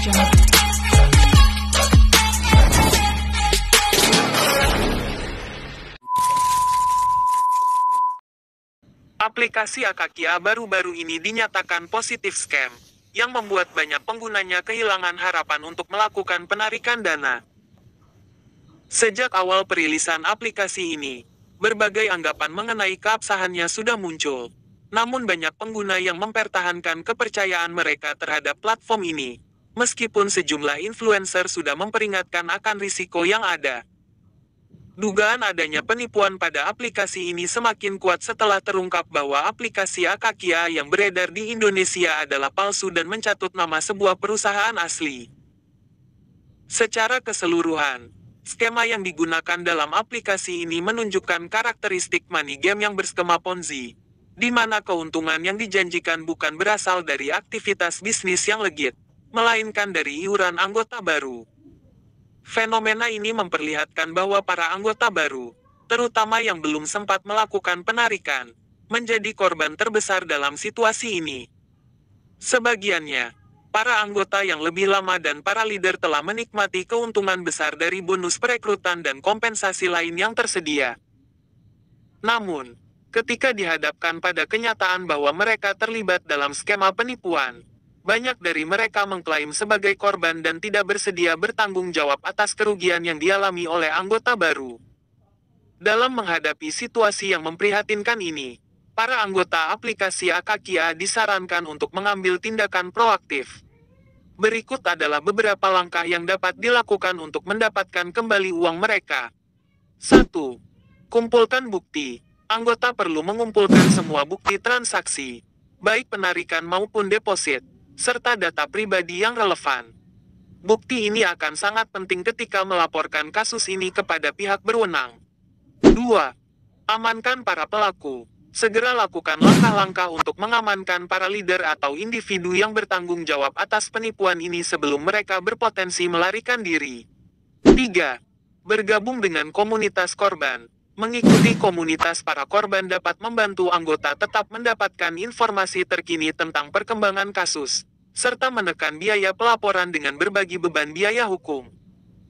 Aplikasi Akakia baru-baru ini dinyatakan positif scam, yang membuat banyak penggunanya kehilangan harapan untuk melakukan penarikan dana. Sejak awal perilisan aplikasi ini, berbagai anggapan mengenai keabsahannya sudah muncul. Namun banyak pengguna yang mempertahankan kepercayaan mereka terhadap platform ini, meskipun sejumlah influencer sudah memperingatkan akan risiko yang ada. Dugaan adanya penipuan pada aplikasi ini semakin kuat setelah terungkap bahwa aplikasi Akakia yang beredar di Indonesia adalah palsu dan mencatut nama sebuah perusahaan asli. Secara keseluruhan, skema yang digunakan dalam aplikasi ini menunjukkan karakteristik money game yang berskema Ponzi, di mana keuntungan yang dijanjikan bukan berasal dari aktivitas bisnis yang legit, melainkan dari iuran anggota baru. Fenomena ini memperlihatkan bahwa para anggota baru, terutama yang belum sempat melakukan penarikan, menjadi korban terbesar dalam situasi ini. Sebagiannya, para anggota yang lebih lama dan para leader telah menikmati keuntungan besar dari bonus perekrutan dan kompensasi lain yang tersedia. Namun, ketika dihadapkan pada kenyataan bahwa mereka terlibat dalam skema penipuan, banyak dari mereka mengklaim sebagai korban dan tidak bersedia bertanggung jawab atas kerugian yang dialami oleh anggota baru. Dalam menghadapi situasi yang memprihatinkan ini, para anggota aplikasi Akakia disarankan untuk mengambil tindakan proaktif. Berikut adalah beberapa langkah yang dapat dilakukan untuk mendapatkan kembali uang mereka. 1. Kumpulkan bukti. Anggota perlu mengumpulkan semua bukti transaksi, baik penarikan maupun deposit, serta data pribadi yang relevan. Bukti ini akan sangat penting ketika melaporkan kasus ini kepada pihak berwenang. 2. Amankan para pelaku. Segera lakukan langkah-langkah untuk mengamankan para leader atau individu yang bertanggung jawab atas penipuan ini sebelum mereka berpotensi melarikan diri. 3. Bergabung dengan komunitas korban. Mengikuti komunitas para korban dapat membantu anggota tetap mendapatkan informasi terkini tentang perkembangan kasus, serta menekan biaya pelaporan dengan berbagi beban biaya hukum.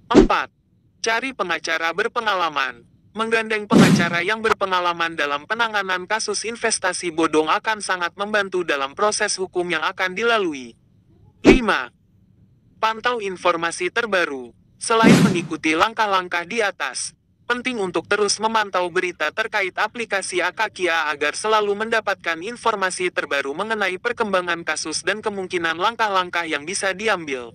4. Cari pengacara berpengalaman. Menggandeng pengacara yang berpengalaman dalam penanganan kasus investasi bodong akan sangat membantu dalam proses hukum yang akan dilalui. 5. Pantau informasi terbaru. Selain mengikuti langkah-langkah di atas, penting untuk terus memantau berita terkait aplikasi Akakia agar selalu mendapatkan informasi terbaru mengenai perkembangan kasus dan kemungkinan langkah-langkah yang bisa diambil.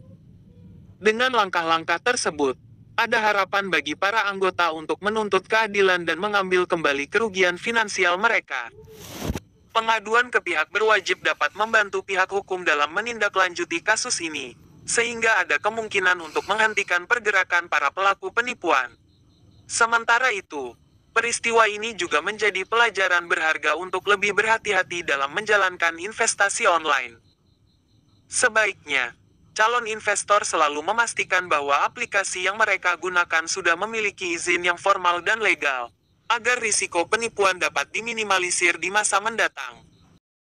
Dengan langkah-langkah tersebut, ada harapan bagi para anggota untuk menuntut keadilan dan mengambil kembali kerugian finansial mereka. Pengaduan ke pihak berwajib dapat membantu pihak hukum dalam menindaklanjuti kasus ini, sehingga ada kemungkinan untuk menghentikan pergerakan para pelaku penipuan. Sementara itu, peristiwa ini juga menjadi pelajaran berharga untuk lebih berhati-hati dalam menjalankan investasi online. Sebaiknya, calon investor selalu memastikan bahwa aplikasi yang mereka gunakan sudah memiliki izin yang formal dan legal, agar risiko penipuan dapat diminimalisir di masa mendatang.